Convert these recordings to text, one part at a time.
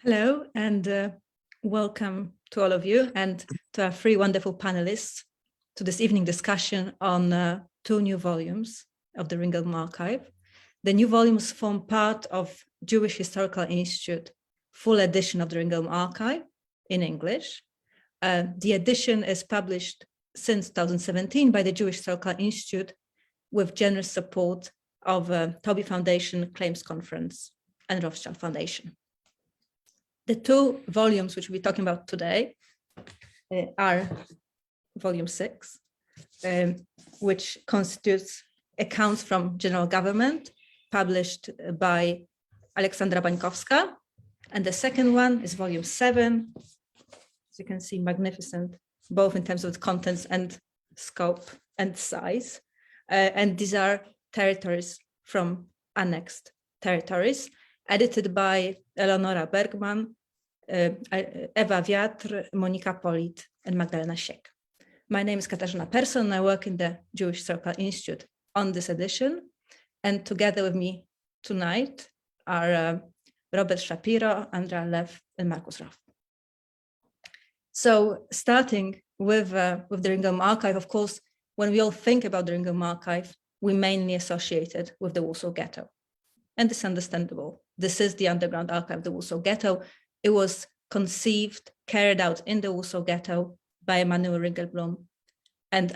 Hello, and welcome to all of you and to our three wonderful panelists to this evening discussion on two new volumes of the Ringelblum Archive. The new volumes form part of Jewish Historical Institute full edition of the Ringelblum Archive in English. The edition is published since 2017 by the Jewish Historical Institute with generous support of Toby Foundation, Claims Conference, and Rothschild Foundation. The two volumes which we'll be talking about today are volume 6, which constitutes accounts from general government, published by Aleksandra Bańkowska. And the second one is volume 7. As you can see, magnificent, both in terms of its contents and scope and size. And these are territories from annexed territories, edited by Eleonora Bergman, Ewa Wiatr, Monika Polit, and Magdalena Siek. My name is Katarzyna Person. I work in the Jewish Historical Institute on this edition. And together with me tonight are Robert Shapiro, Andrea Löw, and Markus Roth. So starting with the Ringelblum Archive, of course, when we all think about the Ringelblum Archive, we mainly associate it with the Warsaw Ghetto. And it's understandable. This is the underground archive of the Warsaw Ghetto. It was conceived, carried out in the Warsaw Ghetto by Emanuel Ringelblum and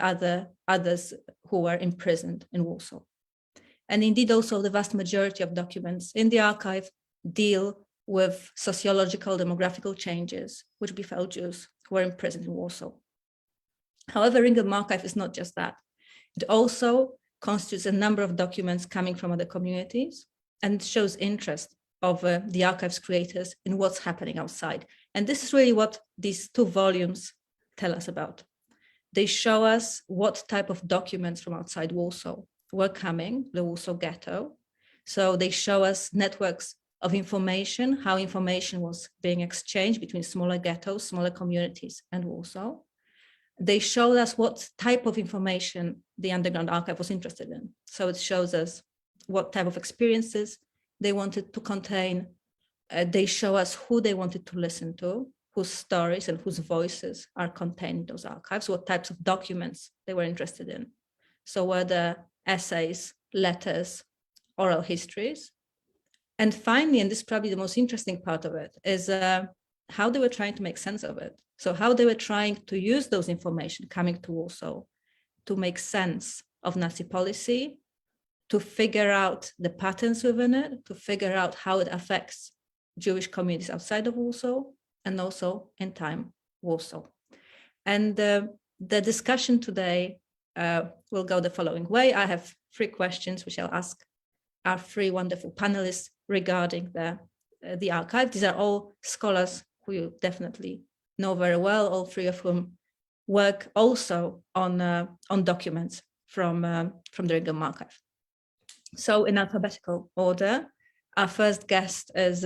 others who were imprisoned in Warsaw. And indeed, also the vast majority of documents in the archive deal with sociological, demographical changes which befell Jews who were imprisoned in Warsaw. However, Ringelblum Archive is not just that. It also constitutes a number of documents coming from other communities, and shows interest of the archive's creators in what's happening outside. And this is really what these two volumes tell us about. They show us what type of documents from outside Warsaw were coming, the Warsaw Ghetto. So they show us networks of information, how information was being exchanged between smaller ghettos, smaller communities, and Warsaw. They showed us what type of information the underground archive was interested in. So it shows us what type of experiences they wanted to contain. They show us who they wanted to listen to, whose stories and whose voices are contained in those archives, what types of documents they were interested in. So whether essays, letters, oral histories. And finally, and this is probably the most interesting part of it, is how they were trying to make sense of it. So how they were trying to use those information coming to Warsaw to make sense of Nazi policy, to figure out the patterns within it, to figure out how it affects Jewish communities outside of Warsaw, and also in time, Warsaw. And the discussion today will go the following way. I have 3 questions which I'll ask our 3 wonderful panelists regarding the archive. These are all scholars who you definitely know very well, all 3 of whom work also on documents from the Ringelblum Archive. So in alphabetical order, our first guest is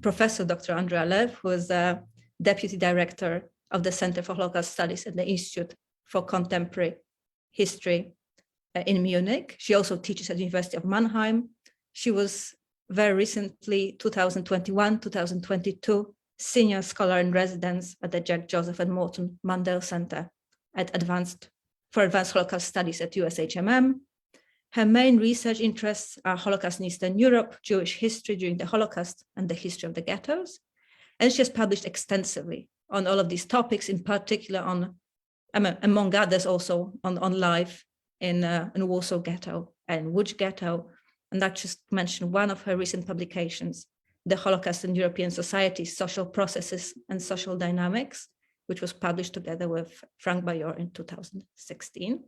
Professor Dr. Andrea Löw, who is the Deputy Director of the Center for Holocaust Studies at the Institute for Contemporary History in Munich. She also teaches at the University of Mannheim. She was very recently, 2021, 2022, Senior Scholar in Residence at the Jack Joseph and Morton Mandel Center for Advanced Holocaust Studies at USHMM. Her main research interests are Holocaust in Eastern Europe, Jewish history during the Holocaust, and the history of the ghettos. And she has published extensively on all of these topics, in particular on, among others, also on life in Warsaw Ghetto and Łódź Ghetto. And I just mentioned one of her recent publications, The Holocaust in European Society, Social Processes and Social Dynamics, which was published together with Frank Bajohr in 2016.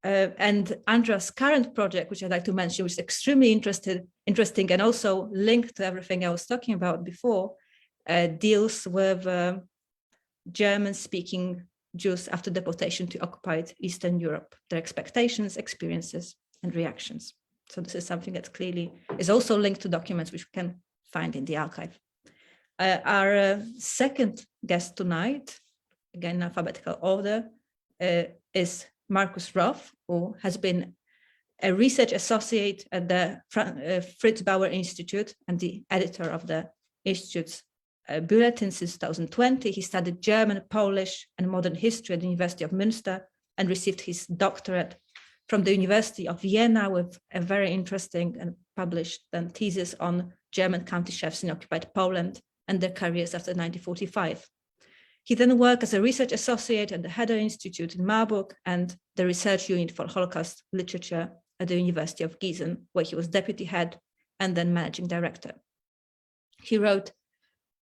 And Andrea's current project, which I'd like to mention, which is extremely interesting and also linked to everything I was talking about before, deals with German-speaking Jews after deportation to occupied Eastern Europe, their expectations, experiences, and reactions. So this is something that clearly is also linked to documents which we can find in the archive. Our second guest tonight, again in alphabetical order, is Markus Roth, who has been a research associate at the Fritz Bauer Institute and the editor of the Institute's bulletin since 2020. He studied German, Polish, and modern history at the University of Münster and received his doctorate from the University of Vienna with a very interesting and published thesis on German county chefs in occupied Poland and their careers after 1945. He then worked as a research associate at the Heder Institute in Marburg and the research unit for Holocaust literature at the University of Gießen, where he was deputy head and then managing director. He wrote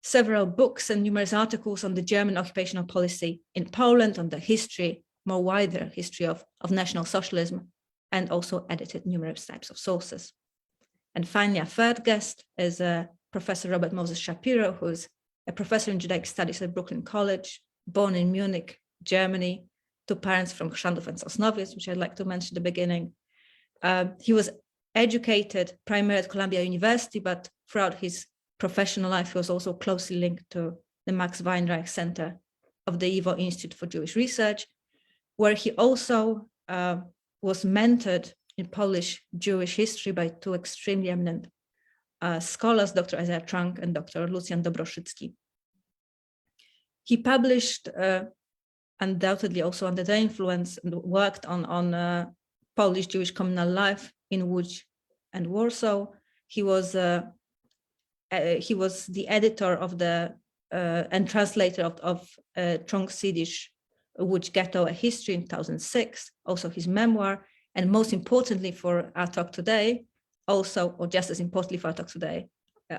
several books and numerous articles on the German occupational policy in Poland, on the history, more wider history of National Socialism, and also edited numerous types of sources. And finally, our third guest is Professor Robert Moses Shapiro, who's a professor in Judaic Studies at Brooklyn College, born in Munich, Germany, to parents from Chrzanów and Sosnowiec, which I'd like to mention at the beginning. He was educated primarily at Columbia University, but throughout his professional life, he was also closely linked to the Max Weinreich Center of the YIVO Institute for Jewish Research, where he also was mentored in Polish Jewish history by two extremely eminent scholars, Dr. Isaiah Trunk and Dr. Lucjan Dobroszycki. He published, undoubtedly also under their influence, and worked on Polish Jewish communal life in Łódź and Warsaw. He was the editor of the and translator of Trunk's Yiddish Łódź Ghetto, A History in 2006, also his memoir, and most importantly for our talk today, also, or just as importantly for our talk today,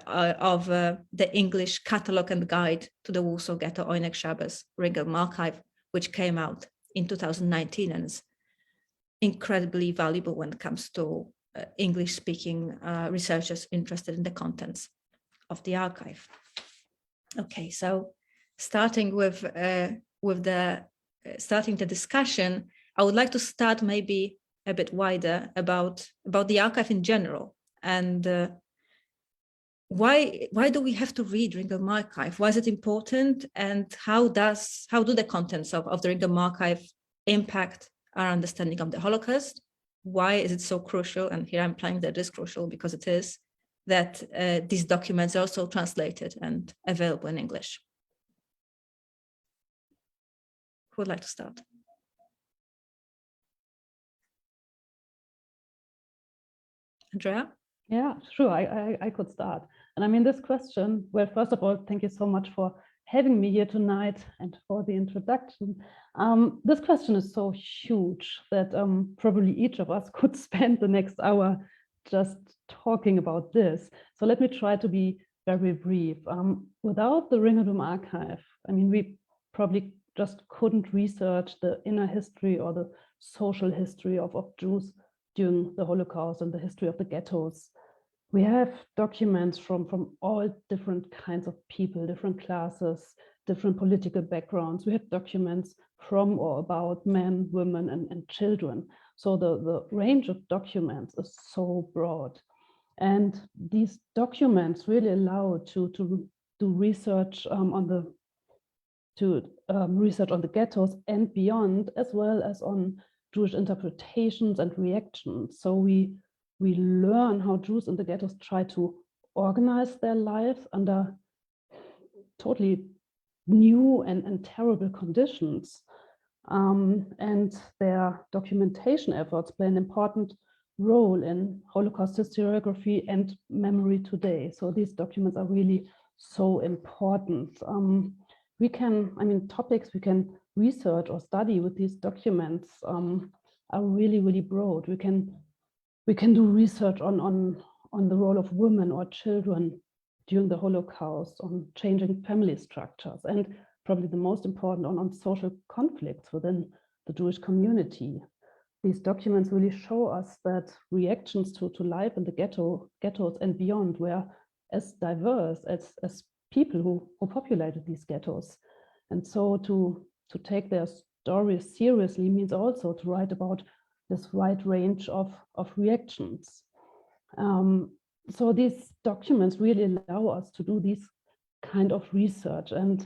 of the English Catalogue and Guide to the Warsaw Ghetto Oynek Shabbos Ringelblum Archive, which came out in 2019 and is incredibly valuable when it comes to English-speaking researchers interested in the contents of the archive. Okay, so starting the discussion, I would like to start maybe a bit wider about the archive in general, and why do we have to read Ringelblum Archive? Why is it important, and how do the contents of the Ringelblum Archive impact our understanding of the Holocaust? Why is it so crucial? And here I'm implying that it is crucial because it is, that these documents are also translated and available in English. Who would like to start? Andrea? Yeah, sure, I could start. And I mean, this question, well, first of all, thank you so much for having me here tonight and for the introduction. This question is so huge that probably each of us could spend the next hour just talking about this. So let me try to be very brief. Without the Ringelblum Archive, I mean, we probably just couldn't research the inner history or the social history of Jews during the Holocaust and the history of the ghettos. We have documents from all different kinds of people, different classes, different political backgrounds. We have documents from or about men, women, and children. So the range of documents is so broad. And these documents really allow to do research on the ghettos and beyond, as well as on Jewish interpretations and reactions. So we learn how Jews in the ghettos try to organize their lives under totally new and terrible conditions. And their documentation efforts play an important role in Holocaust historiography and memory today. So these documents are really so important. We can, topics we can research or study with these documents are really, really broad. We can do research on the role of women or children during the Holocaust, on changing family structures, and probably the most important, on social conflicts within the Jewish community. These documents really show us that reactions to life in the ghettos and beyond were as diverse as people who populated these ghettos. And so to take their stories seriously means also to write about this wide range of reactions. So these documents really allow us to do this kind of research. And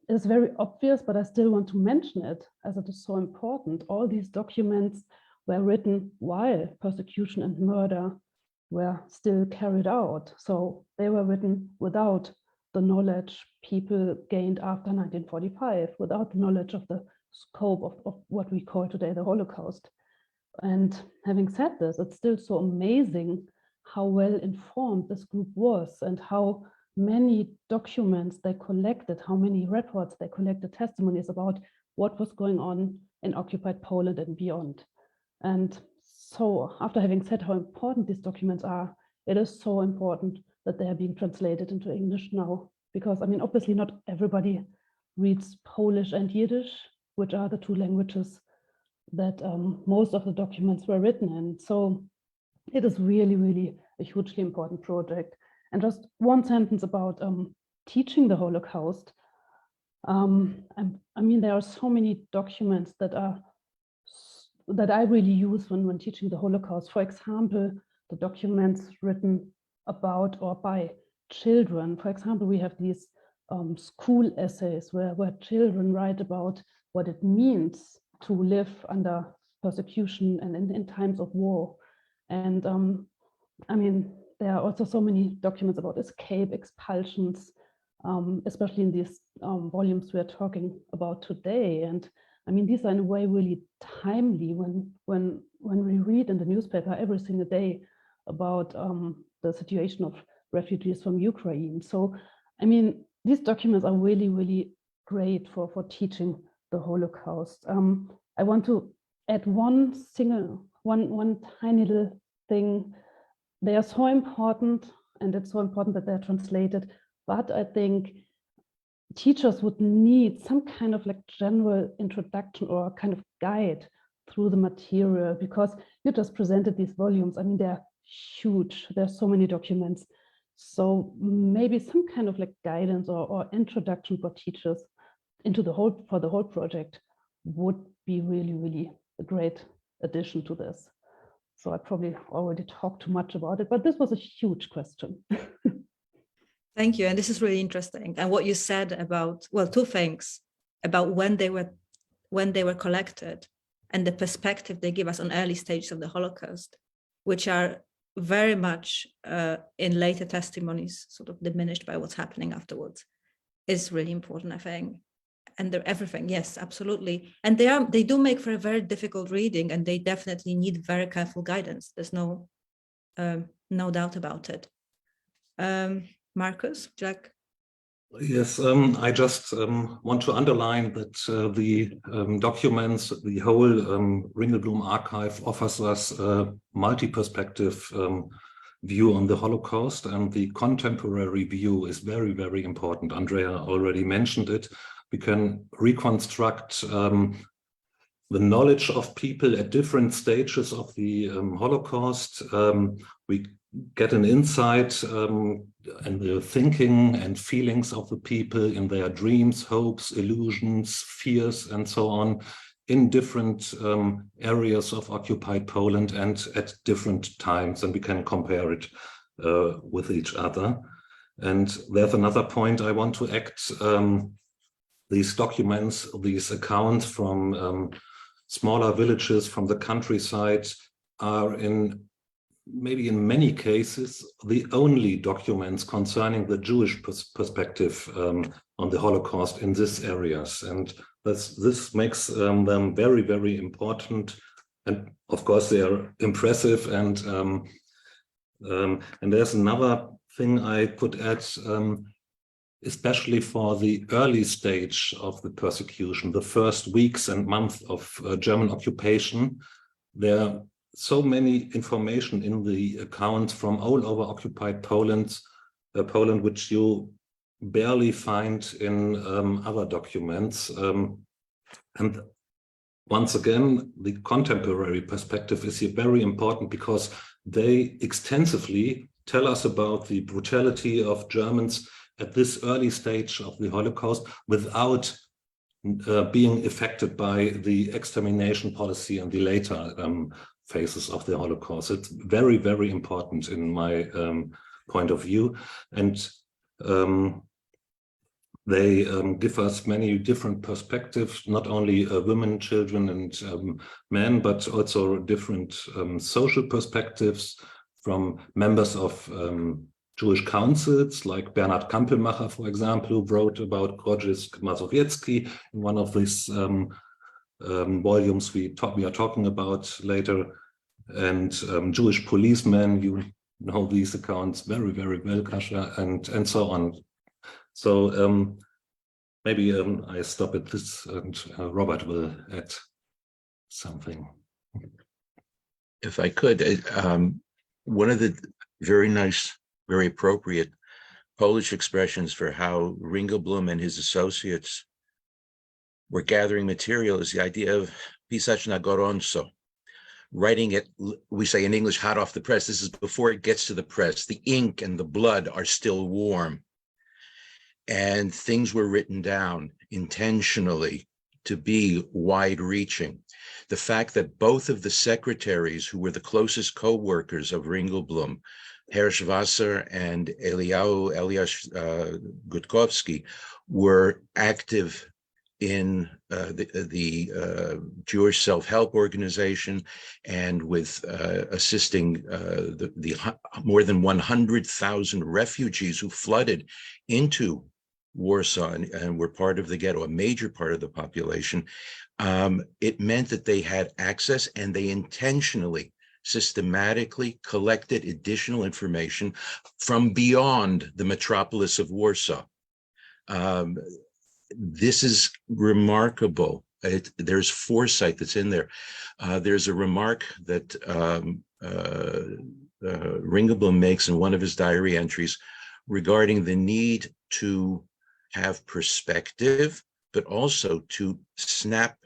it's very obvious, but I still want to mention it as it is so important. All these documents were written while persecution and murder were still carried out. So they were written without the knowledge people gained after 1945, without the knowledge of the scope of what we call today the Holocaust. And having said this, it's still so amazing how well informed this group was and how many documents they collected, how many reports they collected, testimonies about what was going on in occupied Poland and beyond. And so after having said how important these documents are, it is so important that they are being translated into English now, because obviously not everybody reads Polish and Yiddish, which are the two languages that most of the documents were written in. So it is really, really a hugely important project. And just one sentence about teaching the Holocaust. There are so many documents that I really use when teaching the Holocaust. For example, the documents written about or by children. For example, we have these school essays where children write about what it means to live under persecution and in times of war. And there are also so many documents about escape, expulsions, especially in these volumes we are talking about today. And these are in a way really timely when we read in the newspaper every single day about the situation of refugees from Ukraine. So, these documents are really, really great for teaching the Holocaust. I want to add one tiny little thing. They are so important, and it's so important that they're translated, but I think teachers would need some kind of general introduction or kind of guide through the material, because you just presented these volumes. They're huge. There's so many documents. So maybe some kind of guidance or introduction for teachers for the whole project would be really, really a great addition to this. So I probably already talked too much about it, but this was a huge question. Thank you. And this is really interesting. And what you said about, well, two things about when they were collected and the perspective they give us on early stages of the Holocaust, which are very much in later testimonies, sort of diminished by what's happening afterwards, is really important, I think. And they're everything, yes, absolutely. And they do make for a very difficult reading, and they definitely need very careful guidance. There's no doubt about it. Markus, Jack? Yes, I just want to underline that the documents, the whole Ringelblum Archive offers us a multi-perspective view on the Holocaust, and the contemporary view is very, very important. Andrea already mentioned it. We can reconstruct the knowledge of people at different stages of the Holocaust. We get an insight in the thinking and feelings of the people, in their dreams, hopes, illusions, fears, and so on, in different areas of occupied Poland and at different times, and we can compare it with each other. And there's another point I want to act. These documents, these accounts from smaller villages from the countryside are maybe in many cases the only documents concerning the Jewish perspective on the Holocaust in these areas. And this makes them very, very important and of course they are impressive. And there's another thing I could add, especially for the early stage of the persecution, the first weeks and months of German occupation. There are so many information in the accounts from all over occupied Poland, which you barely find in other documents. And once again, the contemporary perspective is here very important, because they extensively tell us about the brutality of Germans at this early stage of the Holocaust without being affected by the extermination policy and the later phases of the Holocaust. It's very, very important in my point of view. And they give us many different perspectives, not only women, children, and men, but also different social perspectives from members of Jewish councils, like Bernhard Kampelmacher, for example, who wrote about Grodzisk Mazowiecki in one of these volumes we are talking about later, and Jewish policemen. You know these accounts very, very well, Kasia, and so on. So maybe I stop at this, and Robert will add something. If I could, one of the very nice, very appropriate Polish expressions for how Ringelblum and his associates were gathering material is the idea of pisać na gorąco, writing it, we say in English, hot off the press. This is before it gets to the press. The ink and the blood are still warm. And things were written down intentionally to be wide-reaching. The fact that both of the secretaries, who were the closest co-workers of Ringelblum, Herschwasser and Elias Gutkowski, were active in the Jewish self-help organization, and with assisting the more than 100,000 refugees who flooded into Warsaw and were part of the ghetto, a major part of the population. It meant that they had access, and they intentionally, systematically collected additional information from beyond the metropolis of Warsaw. This is remarkable. There's foresight that's in there. There's a remark that Ringelblum makes in one of his diary entries regarding the need to have perspective, but also to snap,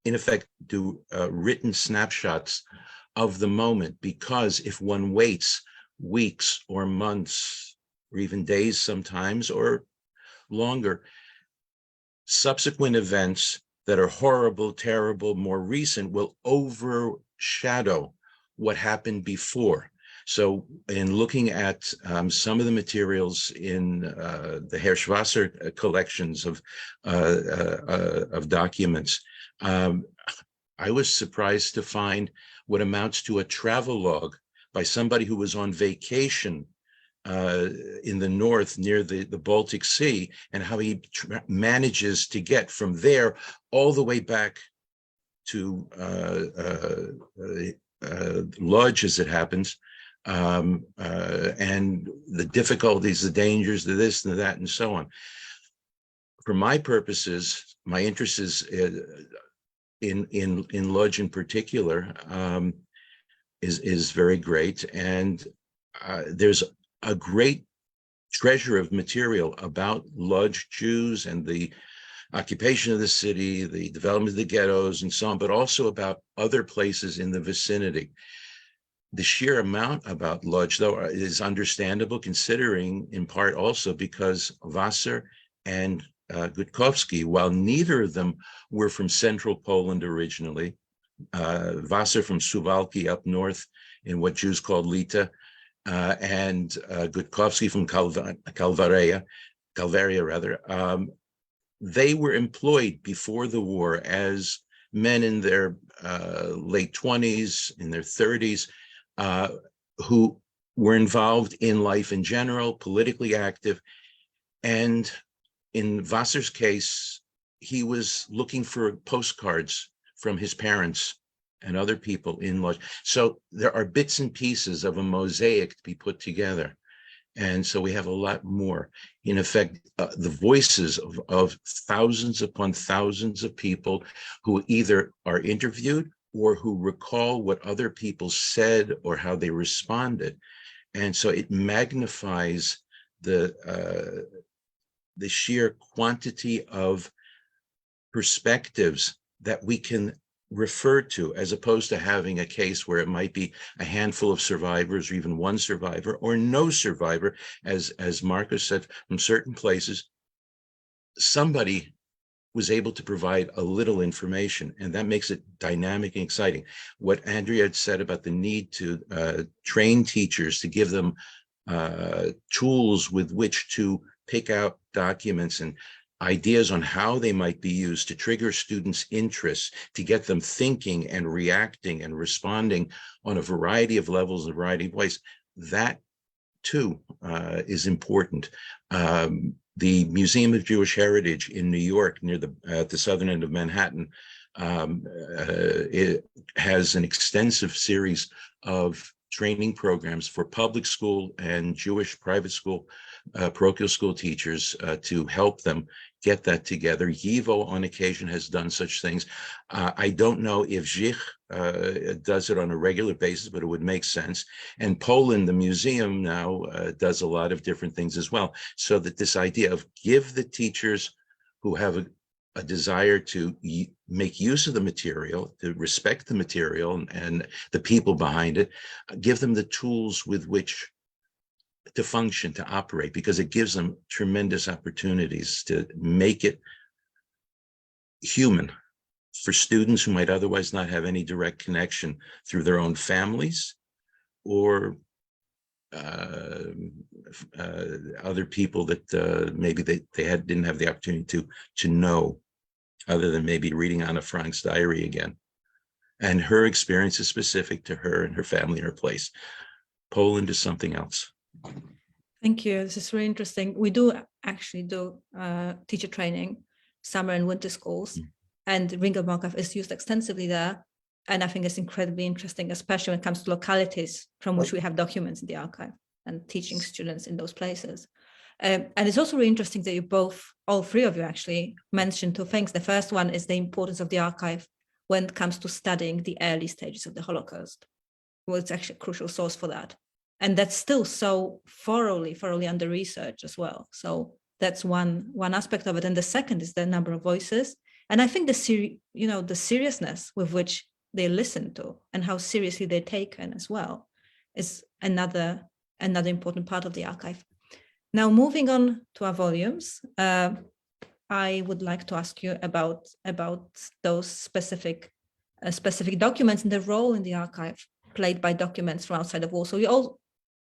in effect, do written snapshots of the moment, because if one waits weeks or months or even days sometimes or longer, subsequent events that are horrible, terrible, more recent will overshadow what happened before. So in looking at some of the materials in the Herschwasser collections of documents, I was surprised to find what amounts to a travelogue by somebody who was on vacation in the north near the Baltic Sea, and how he manages to get from there all the way back to Lodz, as it happens, and the difficulties, the dangers, the this and the that, and so on. For my purposes, my interest is in Lodz in particular, is very great, and there's a great treasure of material about Lodz Jews and the occupation of the city, the development of the ghettos and so on, but also about other places in the vicinity. The sheer amount about Lodz, though, is understandable, considering in part also because Wasser and Gutkowski, while neither of them were from central Poland originally, Wasser from Suwałki up north in what Jews called Lita, and Gutkowski from Calvaria, they were employed before the war as men in their late 20s, in their 30s, who were involved in life in general, politically active. And in Wasser's case, he was looking for postcards from his parents and other people in law. So there are bits and pieces of a mosaic to be put together. And so we have a lot more. In effect, the voices of thousands upon thousands of people who either are interviewed or who recall what other people said or how they responded. And so it magnifies the sheer quantity of perspectives that we can refer to, as opposed to having a case where it might be a handful of survivors or even one survivor or no survivor. As Markus said, from certain places, somebody was able to provide a little information, and that makes it dynamic and exciting. What Andrea had said about the need to train teachers, to give them tools with which to pick out documents and ideas on how they might be used to trigger students' interests, to get them thinking and reacting and responding on a variety of levels, a variety of ways. That too is important. The Museum of Jewish Heritage in New York, near at the southern end of Manhattan, it has an extensive series of training programs for public school and Jewish private school, parochial school teachers to help them get that together. YIVO on occasion has done such things. I don't know if Zich does it on a regular basis, but it would make sense. And Poland, the museum now does a lot of different things as well. So that this idea of give the teachers who have a desire to make use of the material, to respect the material and the people behind it, give them the tools with which to function, to operate, because it gives them tremendous opportunities to make it human for students who might otherwise not have any direct connection through their own families or other people that maybe they didn't have the opportunity to know, other than maybe reading Anna Frank's diary again. And her experience is specific to her and her family and her place. Poland is something else. Thank you. This is really interesting. We do actually do teacher training, summer and winter schools, and Ringelblum Archive is used extensively there. And I think it's incredibly interesting, especially when it comes to localities from which we have documents in the archive and teaching students in those places. And it's also really interesting that you all three of you actually mentioned two things. The first one is the importance of the archive when it comes to studying the early stages of the Holocaust. Well, it's actually a crucial source for that. And that's still so thoroughly under research as well. So that's one aspect of it. And the second is the number of voices. And I think the seriousness with which they listen to and how seriously they're taken as well is another important part of the archive. Now, moving on to our volumes, I would like to ask you about those specific documents and the role in the archive played by documents from outside of Warsaw. You all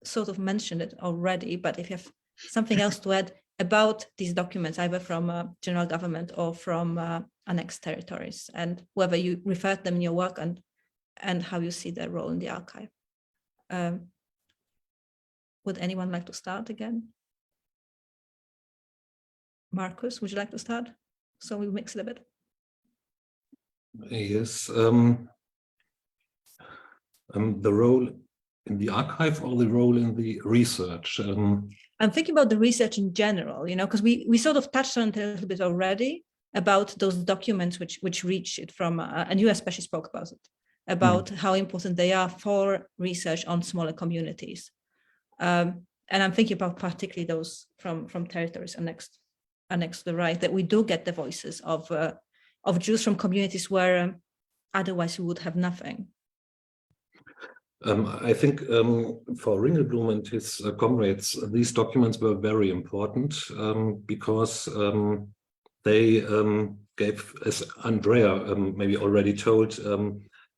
sort of mentioned it already, but if you have something else to add about these documents, either from general government or from annexed territories, and whether you referred them in your work and how you see their role in the archive. Would anyone like to start again? Markus, would you like to start? So we mix it a bit. Yes. The role in the archive or the role in the research? I'm thinking about the research in general, because we sort of touched on it a little bit already about those documents which reach it from, and you especially spoke about it, about how important they are for research on smaller communities. And I'm thinking about particularly those from territories annexed to the Reich, that we do get the voices of Jews from communities where otherwise we would have nothing. I think for Ringelblum and his comrades, these documents were very important because they gave, as Andrea maybe already told,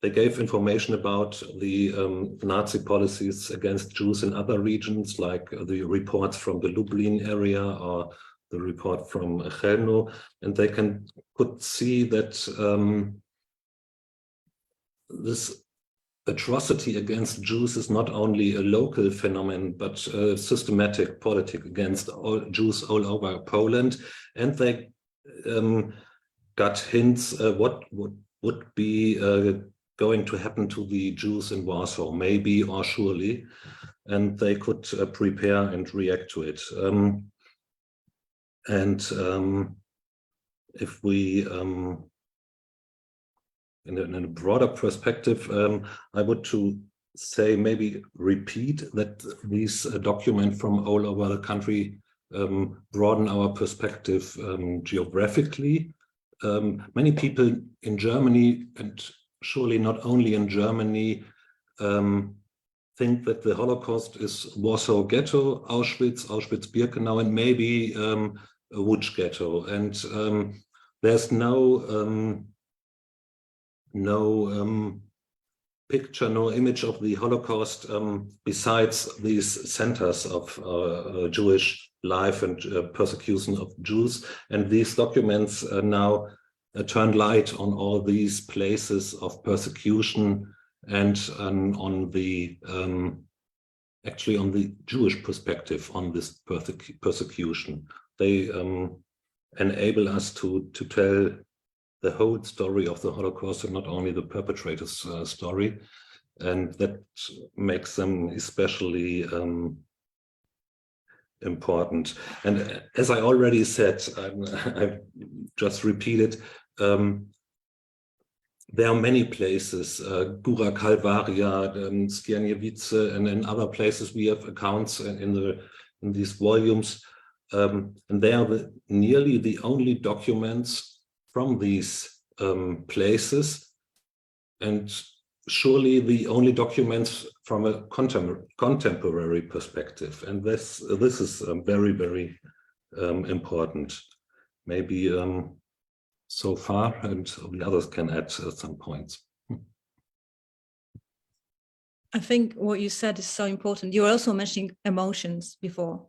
they gave information about the Nazi policies against Jews in other regions, like the reports from the Lublin area or the report from Chelmno, and they could see that this atrocity against Jews is not only a local phenomenon, but a systematic politic against all Jews all over Poland. And they got hints what would be going to happen to the Jews in Warsaw, maybe or surely, and they could prepare and react to it. If we, in a broader perspective, I would to say, maybe repeat that these documents from all over the country broaden our perspective geographically. Many people in Germany, and surely not only in Germany, think that the Holocaust is Warsaw Ghetto, Auschwitz, Auschwitz-Birkenau, and maybe a Łódź Ghetto. And there's no picture, no image of the Holocaust besides these centers of Jewish life and persecution of Jews. And these documents now turn light on all these places of persecution and on the actually on the Jewish perspective on this persecution. They enable us to tell the whole story of the Holocaust and not only the perpetrator's story, and that makes them especially important. And as I already said, I just repeated, there are many places, Góra Kalwaria, Skierniewice, and in other places we have accounts in these volumes, and they are nearly the only documents from these places, and surely the only documents from a contemporary perspective. And this is very, very important. Maybe so far, and the others can add some points. I think what you said is so important. You were also mentioning emotions before,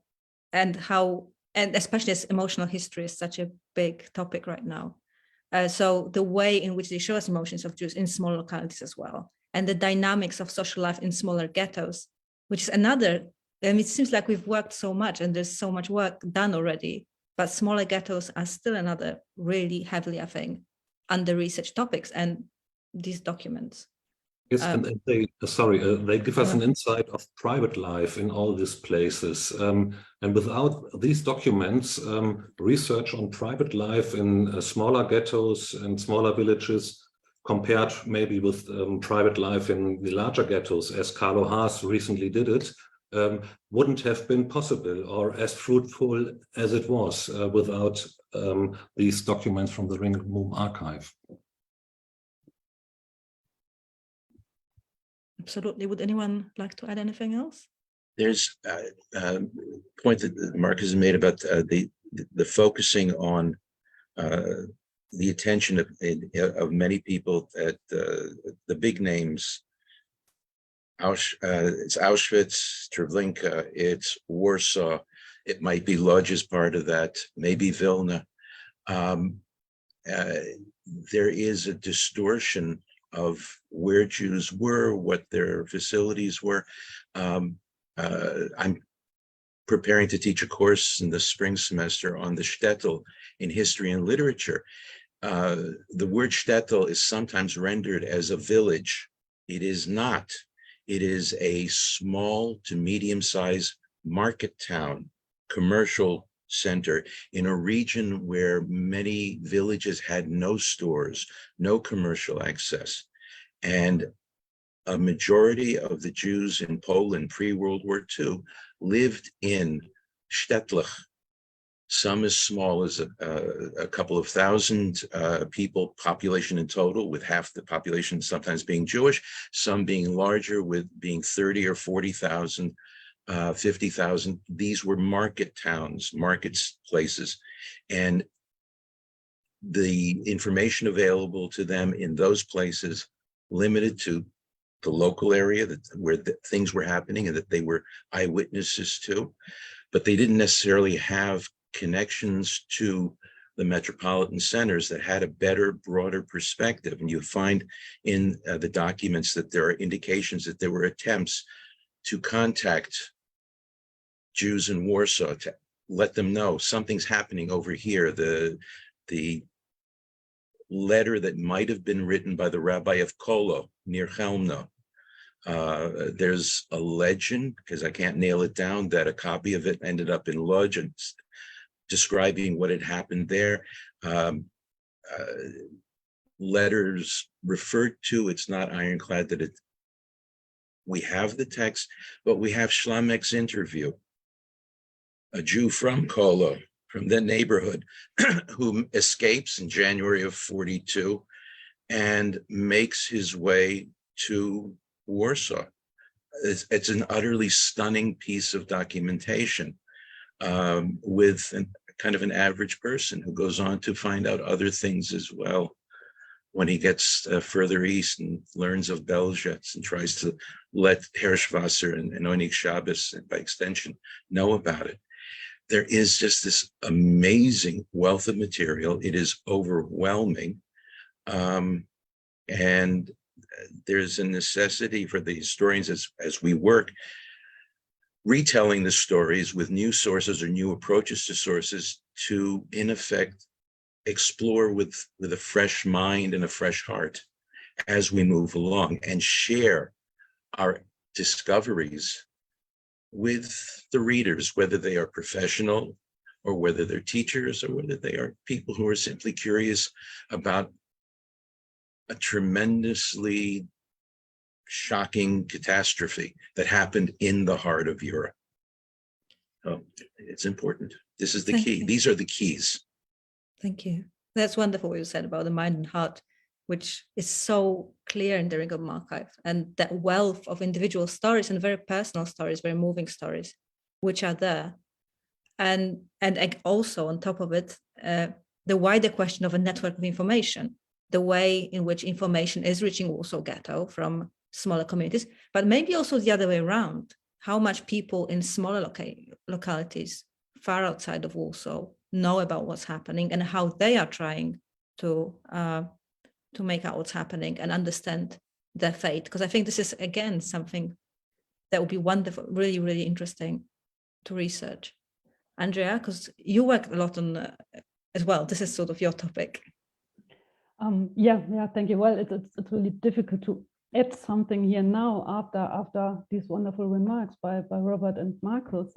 and how, and especially as emotional history is such a big topic right now. So the way in which they show us emotions of Jews in small localities as well, and the dynamics of social life in smaller ghettos, which is another, it seems like we've worked so much and there's so much work done already, but smaller ghettos are still another really heavily, I think, under-researched topics, and these documents. Yes, and they give us an insight of private life in all these places. And without these documents, research on private life in smaller ghettos and smaller villages, compared maybe with private life in the larger ghettos, as Carlo Haas recently did it, wouldn't have been possible or as fruitful as it was without these documents from the Ringelblum Archive. Absolutely. Would anyone like to add anything else? There's a point that Marcus has made about the focusing on the attention of many people at the big names. It's Auschwitz, Treblinka, it's Warsaw. It might be Lodz as part of that, maybe Vilna. There is a distortion of where Jews were, what their facilities were. I'm preparing to teach a course in the spring semester on the shtetl in history and literature. The word shtetl is sometimes rendered as a village. It is not. It is a small to medium-sized market town, commercial center in a region where many villages had no stores, no commercial access. And a majority of the Jews in Poland pre-World War II lived in shtetl, some as small as a couple of thousand people population in total, with half the population sometimes being Jewish, some being larger with being 30 or 40,000, 50,000. These were market towns, places, and the information available to them in those places limited to the local area where things were happening and that they were eyewitnesses to, but they didn't necessarily have connections to the metropolitan centers that had a better, broader perspective. And you find in the documents that there are indications that there were attempts to contact Jews in Warsaw to let them know something's happening over here. The letter that might have been written by the rabbi of Kolo near Chelmno. There's a legend, because I can't nail it down, that a copy of it ended up in Lodz, and describing what had happened there. Letters referred to, it's not ironclad that we have the text, but we have Schlamek's interview, a Jew from Kolo, from the neighborhood, who escapes in January of 42 and makes his way to Warsaw. It's an utterly stunning piece of documentation with kind of an average person who goes on to find out other things as well when he gets further east and learns of Belzec and tries to let Herrschwasser and Onig Shabbos, and by extension, know about it. There is just this amazing wealth of material. It is overwhelming. And there's a necessity for the historians, as we work, retelling the stories with new sources or new approaches to sources to, in effect, explore with a fresh mind and a fresh heart as we move along, and share our discoveries with the readers, whether they are professional or whether they're teachers or whether they are people who are simply curious about a tremendously shocking catastrophe that happened in the heart of Europe. So it's important. This is the Thank key. you. These are the keys. Thank you. That's wonderful what you said about the mind and heart, which is so clear in the Ringelblum Archive, and that wealth of individual stories and very personal stories, very moving stories, which are there. And also on top of it, the wider question of a network of information, the way in which information is reaching Warsaw Ghetto from smaller communities, but maybe also the other way around, how much people in smaller localities far outside of Warsaw know about what's happening and how they are trying to make out what's happening and understand their fate. Because I think this is, again, something that would be wonderful, really, really interesting to research. Andrea, because you work a lot on as well, this is sort of your topic. Yeah, thank you. Well, it's really difficult to add something here now after these wonderful remarks by Robert and Markus.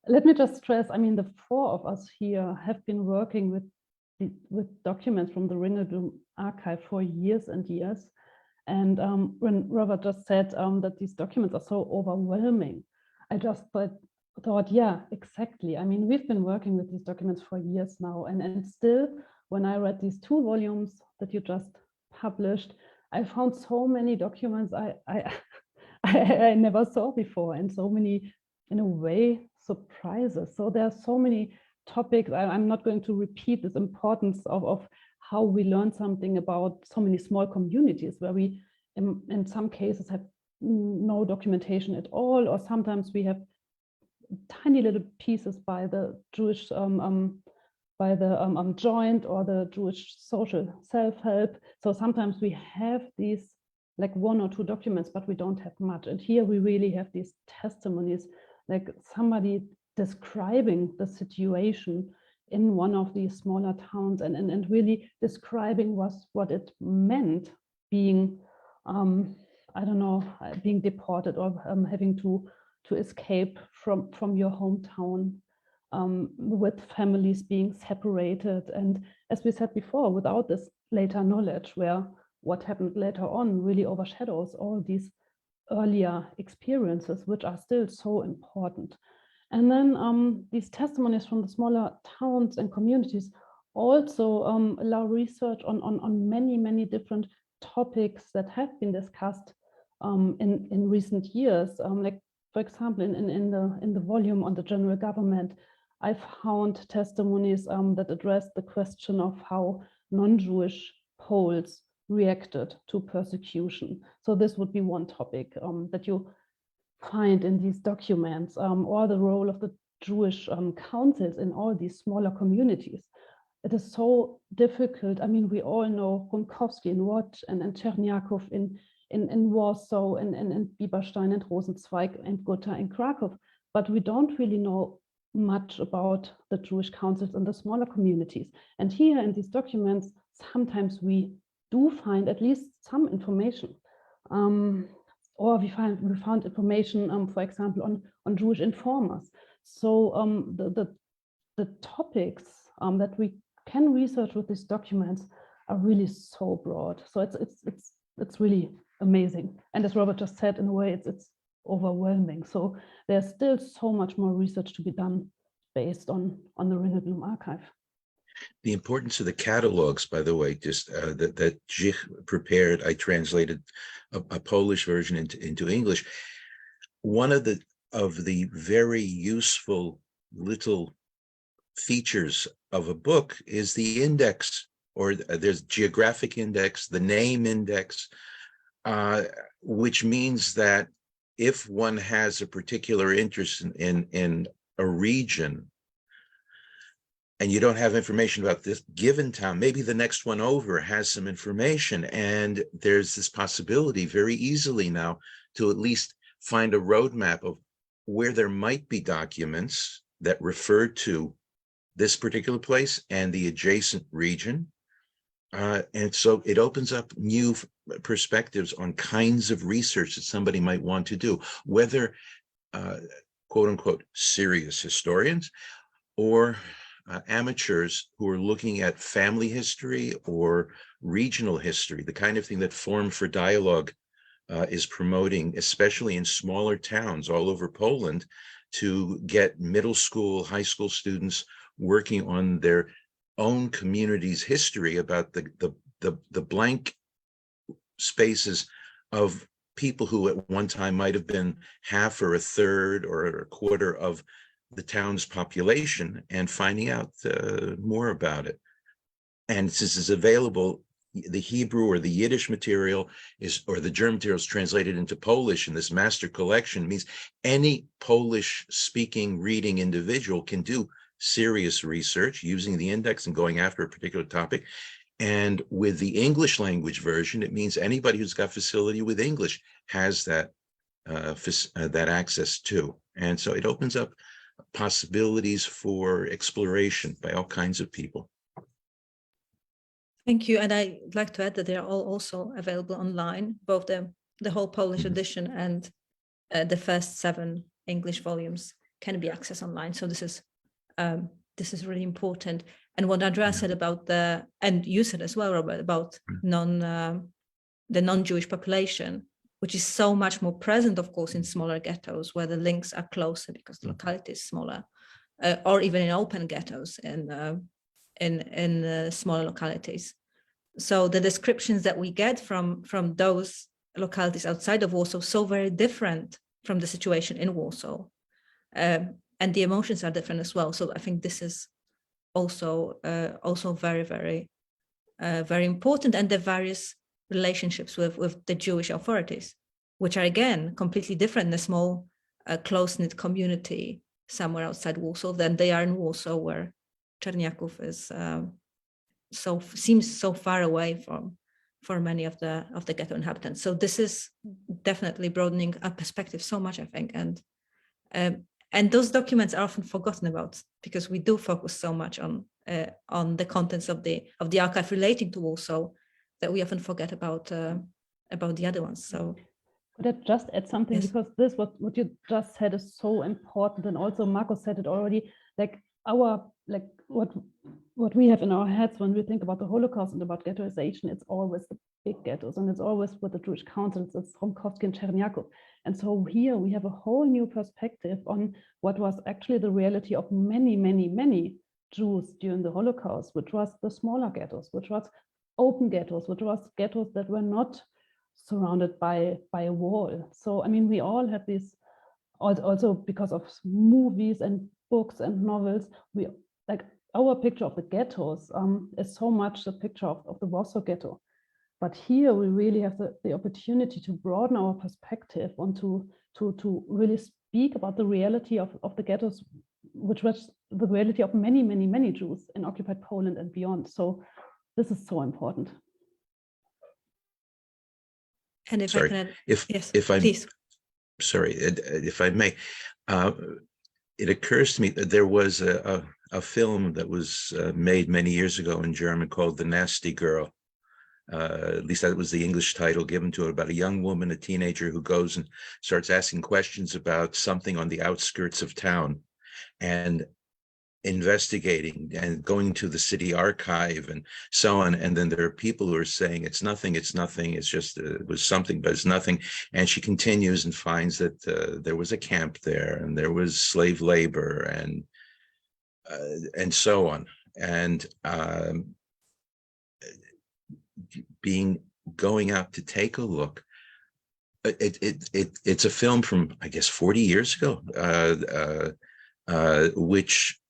Let me just stress, I mean, the four of us here have been working with documents from the Ringelblum Archive for years and years. And when Robert just said that these documents are so overwhelming, I just thought, yeah, exactly. I mean, we've been working with these documents for years now, and still, when I read these 2 volumes that you just published, I found so many documents I never saw before, and so many, in a way, surprises. So there are so many topics. I'm not going to repeat this importance of how we learn something about so many small communities where we, in some cases, have no documentation at all, or sometimes we have tiny little pieces by the Jewish by the joint or the Jewish social self-help. So sometimes we have these like 1 or 2 documents, but we don't have much. And here we really have these testimonies, like somebody describing the situation in one of these smaller towns and really describing what it meant being, I don't know, being deported or having to escape from your hometown, with families being separated. And as we said before, without this later knowledge, where what happened later on really overshadows all these earlier experiences, which are still so important. And then these testimonies from the smaller towns and communities also allow research on many different topics that have been discussed in recent years. Like, for example, in the volume on the general government, I found testimonies that address the question of how non-Jewish Poles reacted to persecution. So this would be one topic that you find in these documents, or the role of the Jewish councils in all these smaller communities. It is so difficult. I mean, we all know Runkowski in Łódź and Czerniaków in Warsaw and Bieberstein and Rosenzweig and Gotha and Krakow, but we don't really know much about the Jewish councils in the smaller communities. And here in these documents, sometimes we do find at least some information. Or we found information, for example, on Jewish informers. So the topics that we can research with these documents are really so broad. So it's really amazing. And as Robert just said, in a way, it's overwhelming. So there's still so much more research to be done based on the Ringelblum Archive. The importance of the catalogs, by the way, just that Zich prepared, I translated a Polish version into English. One of the very useful little features of a book is the index, or there's geographic index, the name index, which means that if one has a particular interest in a region, and you don't have information about this given town, maybe the next one over has some information, and there's this possibility very easily now to at least find a roadmap of where there might be documents that refer to this particular place and the adjacent region. And so it opens up new perspectives on kinds of research that somebody might want to do, whether quote unquote serious historians or amateurs who are looking at family history or regional history, the kind of thing that Forum for Dialogue is promoting, especially in smaller towns all over Poland, to get middle school, high school students working on their own community's history about the blank spaces of people who at one time might have been half or a third or a quarter of the town's population, and finding out more about it. And since it's available, the Hebrew or the Yiddish material or the German material is translated into Polish in this master collection, means any Polish speaking reading individual can do serious research using the index and going after a particular topic. And with the English language version, it means anybody who's got facility with English has that access too. And so it opens up possibilities for exploration by all kinds of people. Thank you. And I'd like to add that they are all also available online, both the whole Polish edition and the first 7 English volumes can be accessed online. So this is really important. And what Andrea said about and you said as well, Robert, about the non-Jewish population, which is so much more present, of course, in smaller ghettos where the links are closer because the locality is smaller, or even in open ghettos in smaller localities. So the descriptions that we get from those localities outside of Warsaw so very different from the situation in Warsaw, and the emotions are different as well. So I think this is also very, very, very important, and the various relationships with the Jewish authorities, which are again completely different in a small, close-knit community somewhere outside Warsaw than they are in Warsaw, where Czerniaków is seems so far away for many of the ghetto inhabitants. So this is definitely broadening our perspective so much, I think, and those documents are often forgotten about because we do focus so much on the contents of the archive relating to Warsaw that we often forget about the other ones. So could I just add something? Yes. Because this what you just said is so important, and also Markus said it already. What we have in our heads when we think about the Holocaust and about ghettoization, it's always the big ghettos, and it's always with the Jewish councils, it's Romkowski and Czerniaków. And so here we have a whole new perspective on what was actually the reality of many, many, many Jews during the Holocaust, which was the smaller ghettos, which was open ghettos, which was ghettos that were not surrounded by a wall. So I mean, we all have these, also because of movies and books and novels, we like our picture of the ghettos is so much the picture of the Warsaw Ghetto. But here we really have the opportunity to broaden our perspective and to really speak about the reality of the ghettos, which was the reality of many, many, many Jews in occupied Poland and beyond. So this is so important. And if I can, please. Sorry, if I may, it occurs to me that there was a a film that was made many years ago in German called The Nasty Girl. At least that was the English title given to it, about a young woman, a teenager, who goes and starts asking questions about something on the outskirts of town and investigating and going to the city archive and so on. And then there are people who are saying, it's nothing, it's just, it was something, but it's nothing. And she continues and finds that there was a camp there and there was slave labor and so on. And going out to take a look. It's a film from, I guess, 40 years ago, which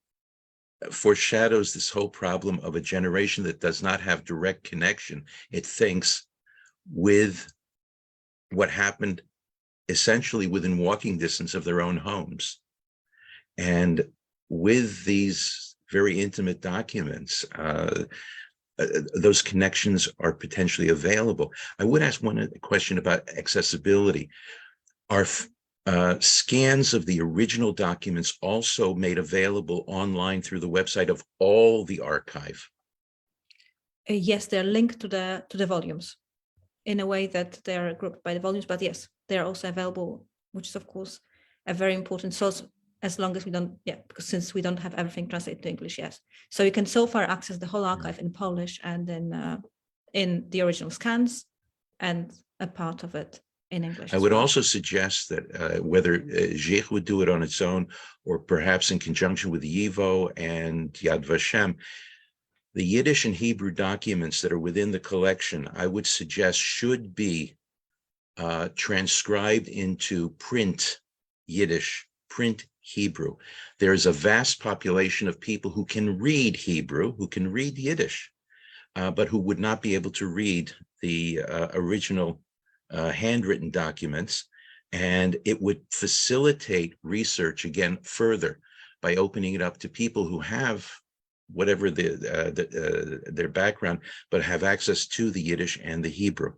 foreshadows this whole problem of a generation that does not have direct connection, it thinks, with what happened essentially within walking distance of their own homes. And with these very intimate documents, those connections are potentially available. I would ask one question about accessibility. Are scans of the original documents also made available online through the website of all the archive? Yes, they're linked to the volumes in a way that they are grouped by the volumes, but yes, they're also available, which is of course a very important source, as long as we don't, because since we don't have everything translated to English, yes. So you can so far access the whole archive in Polish and in the original scans, and a part of it in English. I would also suggest that whether Żych would do it on its own, or perhaps in conjunction with YIVO and Yad Vashem, the Yiddish and Hebrew documents that are within the collection, I would suggest should be transcribed into print Yiddish, print Hebrew. There's a vast population of people who can read Hebrew, who can read Yiddish, but who would not be able to read the original handwritten documents. And it would facilitate research again further by opening it up to people who have whatever their background, but have access to the Yiddish and the Hebrew.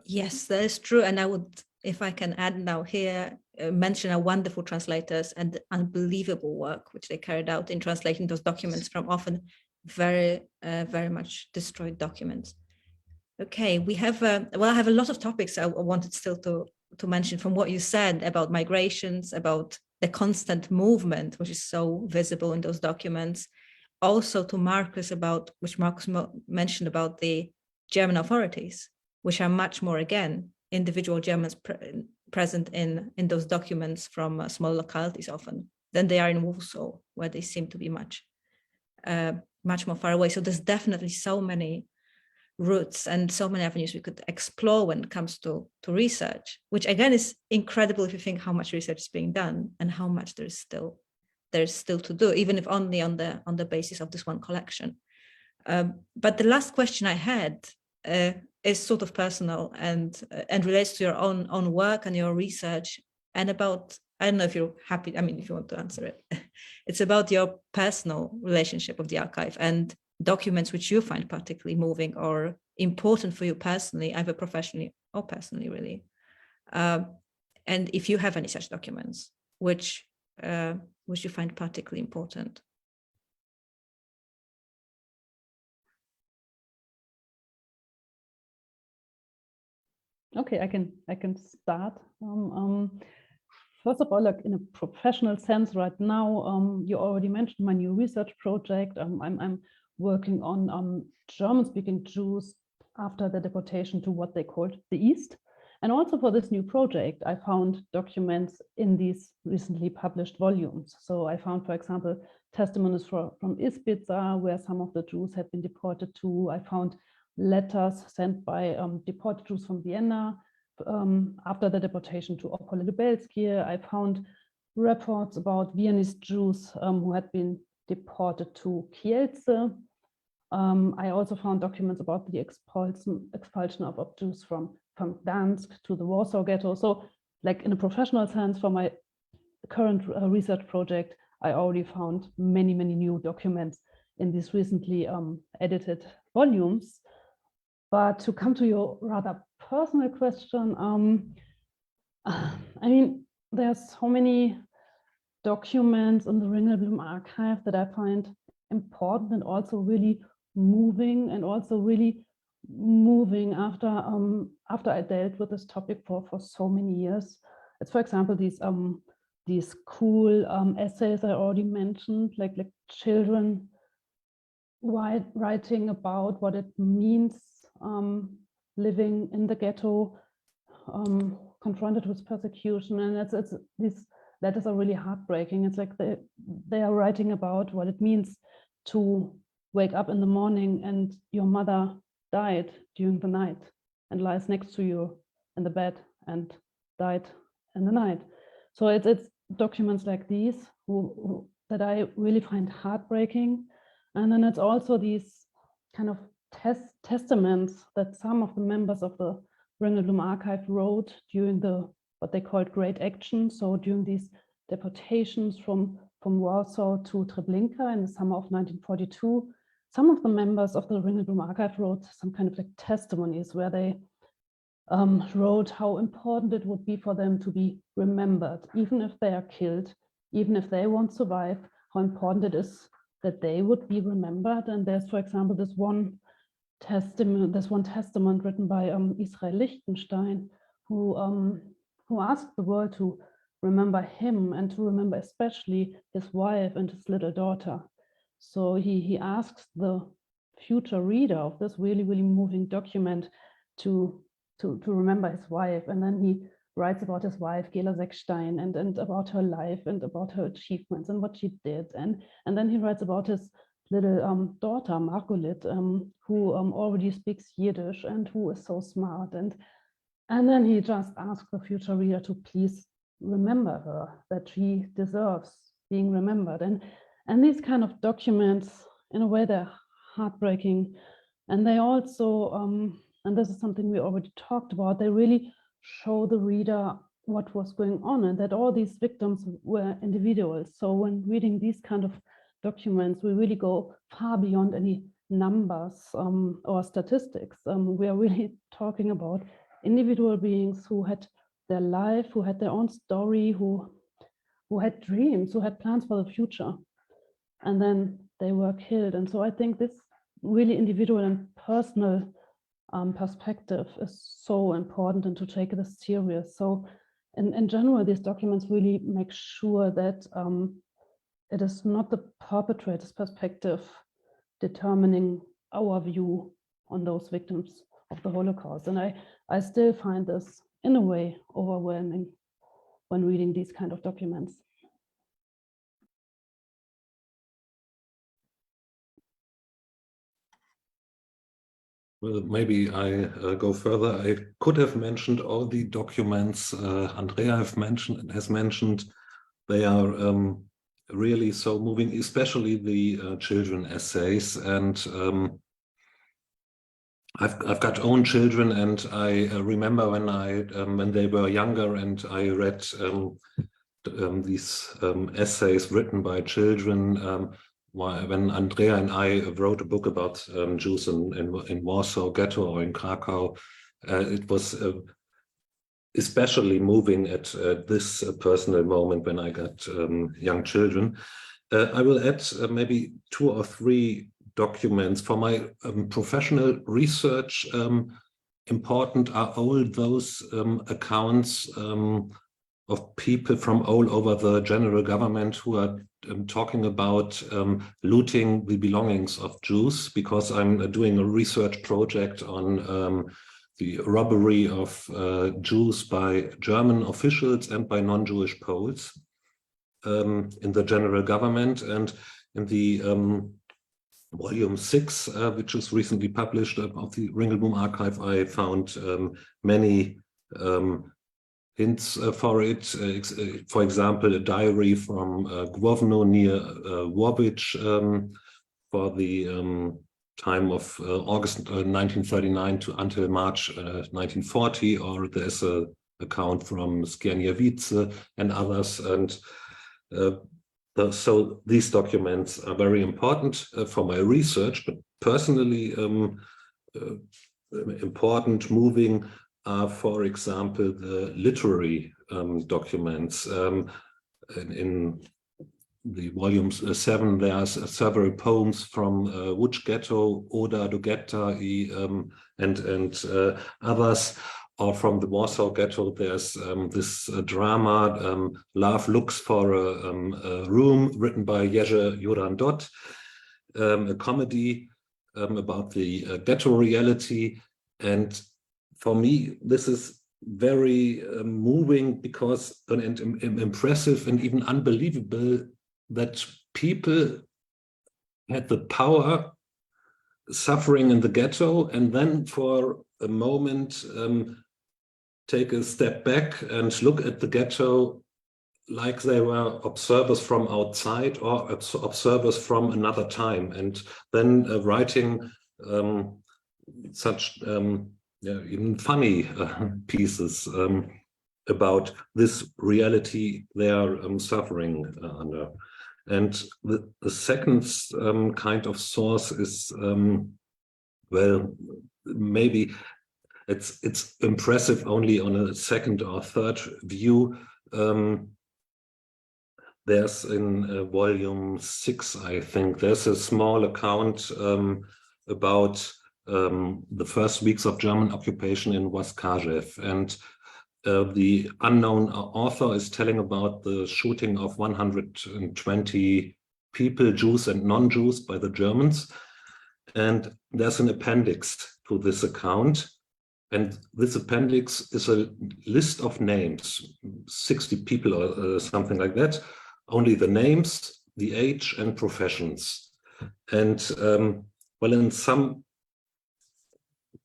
Yes, that is true. And I would, if I can add now here, mention our wonderful translators and the unbelievable work which they carried out in translating those documents from often very, very much destroyed documents. Okay, we have, well, I have a lot of topics I wanted still to mention from what you said about migrations, about the constant movement, which is so visible in those documents. Also to Markus about, which Markus mentioned about the German authorities, which are much more, again, individual Germans present in those documents from small localities often than they are in Warsaw, where they seem to be much more far away. So there's definitely so many routes and so many avenues we could explore when it comes to research, which again is incredible if you think how much research is being done and how much there's still to do, even if only on the basis of this one collection. But the last question I had is sort of personal and relates to your own work and your research, and about, I don't know if you're happy, I mean, if you want to answer it, it's about your personal relationship with the archive and documents which you find particularly moving or important for you personally, either professionally or personally, really. And if you have any such documents which you find particularly important. Okay, I can start. First of all, like in a professional sense, right now, you already mentioned my new research project. I'm working on German-speaking Jews after the deportation to what they called the East. And also for this new project, I found documents in these recently published volumes. So I found, for example, testimonies from Izbica, where some of the Jews had been deported to. I found letters sent by deported Jews from Vienna after the deportation to Opole Lubelskie. I found reports about Viennese Jews who had been deported to Kielce. I also found documents about the expulsion of Jews from Gdansk to the Warsaw Ghetto. So like in a professional sense, for my current research project, I already found many, many new documents in these recently edited volumes. But to come to your rather personal question, I mean, there's so many documents in the Ringelblum Archive that I find important and also really moving, and also really moving after I dealt with this topic for so many years. It's, for example, these cool essays I already mentioned, like children writing about what it means living in the ghetto, confronted with persecution, and these letters are really heartbreaking. It's like they are writing about what it means to wake up in the morning and your mother died during the night and lies next to you in the bed and died in the night. So it's documents like these that I really find heartbreaking. And then it's also these kind of testaments that some of the members of the Ringelblum Archive wrote during what they called Great Action. So during these deportations from Warsaw to Treblinka in the summer of 1942, some of the members of the Ringelblum Archive wrote some kind of like testimonies where they wrote how important it would be for them to be remembered, even if they are killed, even if they won't survive, how important it is that they would be remembered. And there's, for example, this one testament written by Israel Lichtenstein, who asked the world to remember him and to remember especially his wife and his little daughter. So he asks the future reader of this really, really moving document to remember his wife. And then he writes about his wife, Gela Seckstein, and about her life and about her achievements and what she did. And then he writes about his little daughter, Margolit, who already speaks Yiddish and who is so smart. And then he just asks the future reader to please remember her, that she deserves being remembered. And these kind of documents, in a way, they're heartbreaking. And they also, and this is something we already talked about, they really show the reader what was going on and that all these victims were individuals. So when reading these kind of documents, we really go far beyond any numbers or statistics. We are really talking about individual beings who had their life, who had their own story, who had dreams, who had plans for the future. And then they were killed. And so I think this really individual and personal perspective is so important, and to take this serious. So in general, these documents really make sure that it is not the perpetrator's perspective determining our view on those victims of the Holocaust. And I still find this, in a way, overwhelming when reading these kind of documents. Well, maybe I go further. I could have mentioned all the documents Andrea has mentioned. They are really so moving, especially the children essays. And I've got own children, and I remember when they were younger, and I read these essays written by children. When Andrea and I wrote a book about Jews in Warsaw Ghetto or in Krakow, it was especially moving at this personal moment when I got young children. I will add maybe 2 or 3 documents for my professional research. Important are all those accounts of people from all over the general government who are talking about looting the belongings of Jews, because I'm doing a research project on the robbery of Jews by German officials and by non-Jewish Poles in the general government. And in the volume 6, which was recently published of the Ringelblum Archive, I found many hints for it. For example, a diary from Główno near Warwich for the time of August 1939 to until March 1940, or there's an account from Skierniewice and others. And so these documents are very important for my research, but personally important, moving, for example, the literary documents. in the volume 7, there's several poems from Łódź Ghetto, Oda do Getta, and others. Or from the Warsaw Ghetto, there's this drama, Love Looks for a Room, written by Jerzy Jurandot, a comedy about the ghetto reality. And for me, this is very moving because and impressive and even unbelievable that people had the power suffering in the ghetto and then for a moment take a step back and look at the ghetto like they were observers from outside or observers from another time, and then writing such even funny pieces about this reality they are suffering under. And the second kind of source is, well, maybe it's impressive only on a second or third view. There's in volume 6, I think, there's a small account about the first weeks of German occupation in Waskajew, and the unknown author is telling about the shooting of 120 people, Jews and non-Jews, by the Germans. And there's an appendix to this account. And this appendix is a list of names, 60 people or something like that, only the names, the age and professions. And well, in some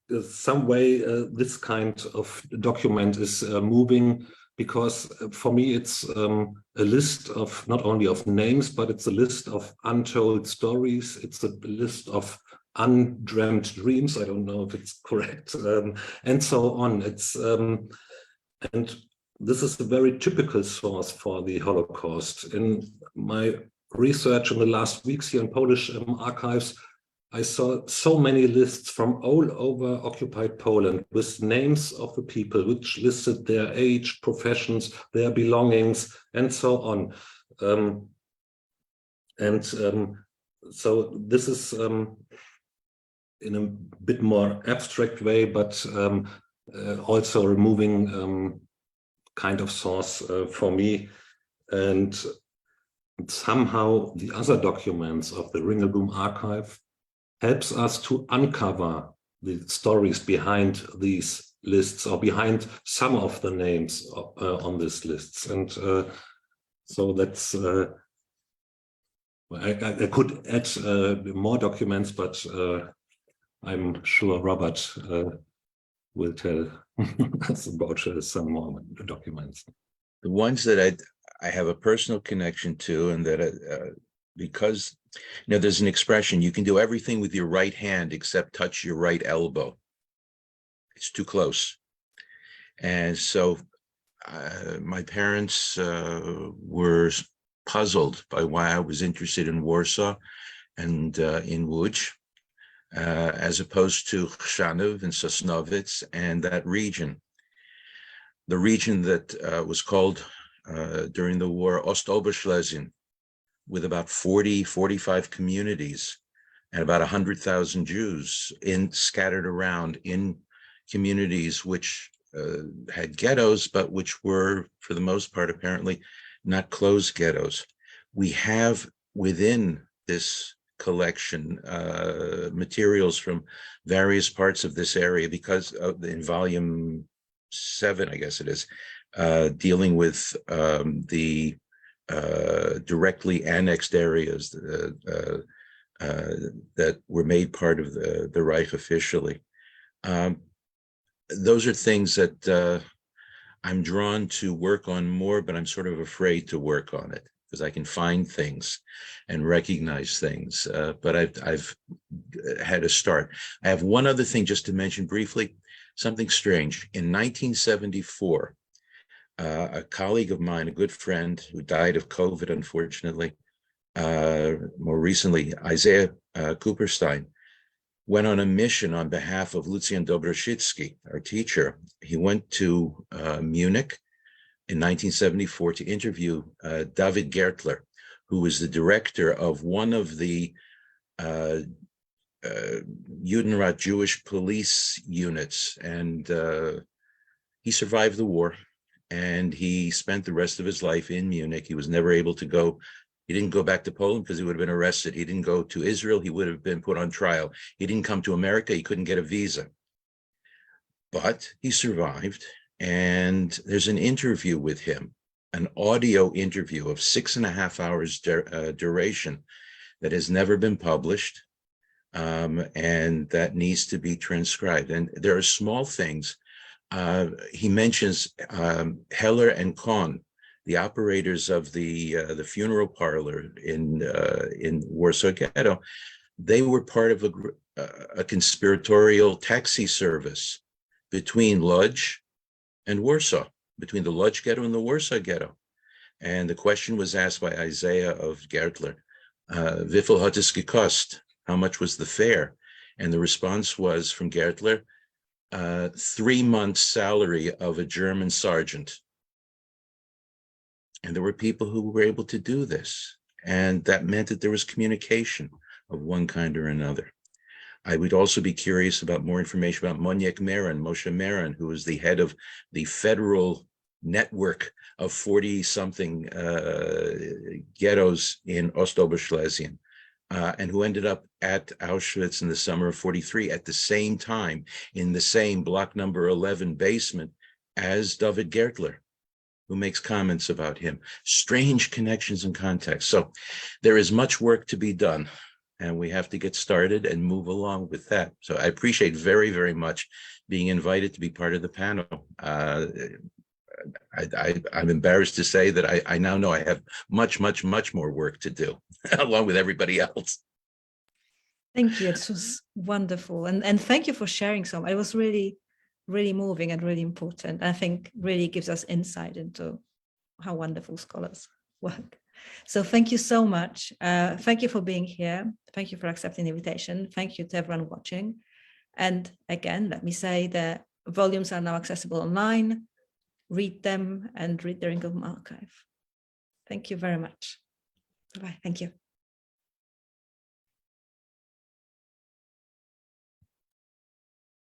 way, this kind of document is moving, because for me it's a list of not only of names, but it's a list of untold stories. It's a list of undreamt dreams. I don't know if it's correct, and so on. It's and this is a very typical source for the Holocaust. In my research in the last weeks here in Polish archives, I saw so many lists from all over occupied Poland with names of the people, which listed their age, professions, their belongings, and so on. So this is in a bit more abstract way, but also a moving kind of source for me. And somehow the other documents of the Ringelblum Archive helps us to uncover the stories behind these lists, or behind some of the names on these lists. And so that's, I could add more documents, but I'm sure Robert will tell us about some more documents. The ones that I have a personal connection to, and that because, you know, there's an expression, you can do everything with your right hand except touch your right elbow. It's too close. And so my parents were puzzled by why I was interested in Warsaw and in Łódź, as opposed to Chrzanów and Sosnowiec and that region. The region that was called during the war Ostoberschlesien, with about 45 communities and about 100,000 Jews scattered around in communities which had ghettos, but which were, for the most part, apparently not closed ghettos. We have within this collection materials from various parts of this area, because in volume 7, I guess it is, dealing with the directly annexed areas that were made part of the Reich officially. Those are things that I'm drawn to work on more, but I'm sort of afraid to work on it because I can find things and recognize things. But I've had a start. I have one other thing just to mention briefly, something strange. In 1974, a colleague of mine, a good friend who died of COVID, unfortunately, more recently, Isaiah Cooperstein, went on a mission on behalf of Lucjan Dobroszycki, our teacher. He went to Munich in 1974 to interview David Gertler, who was the director of one of the Judenrat Jewish police units. And he survived the war, and he spent the rest of his life in Munich. He was never able to go. He didn't go back to Poland because he would have been arrested. He didn't go to Israel. He would have been put on trial. He didn't come to America. He couldn't get a visa. But he survived. And there's an interview with him, an audio interview of 6.5 hours duration that has never been published, and that needs to be transcribed. And there are small things. He mentions Heller and Kohn, the operators of the funeral parlor in Warsaw Ghetto. They were part of a conspiratorial taxi service between Lodz and Warsaw, between the Lodz Ghetto and the Warsaw Ghetto. And the question was asked by Isaiah of Gertler, wie viel hat es gekost? How much was the fare? And the response was from Gertler, 3 months' salary of a German sergeant. And there were people who were able to do this. And that meant that there was communication of one kind or another. I would also be curious about more information about Moniek Marin, Moshe Marin, who was the head of the federal network of 40-something ghettos in Ostoberschlesien, and who ended up at Auschwitz in the summer of '43 at the same time, in the same block number 11 basement as David Gertler, who makes comments about him. Strange connections and contacts. So there is much work to be done, and we have to get started and move along with that. So I appreciate very, very much being invited to be part of the panel. I'm embarrassed to say that I now know I have much, much, much more work to do, along with everybody else. Thank you. It was wonderful. And thank you for sharing some. It was really, really moving and really important. I think really gives us insight into how wonderful scholars work. So thank you so much. Thank you for being here. Thank you for accepting the invitation. Thank you to everyone watching. And again, let me say that volumes are now accessible online. Read them and read the Ringelblum Archive. Thank you very much. Bye-bye. Thank you.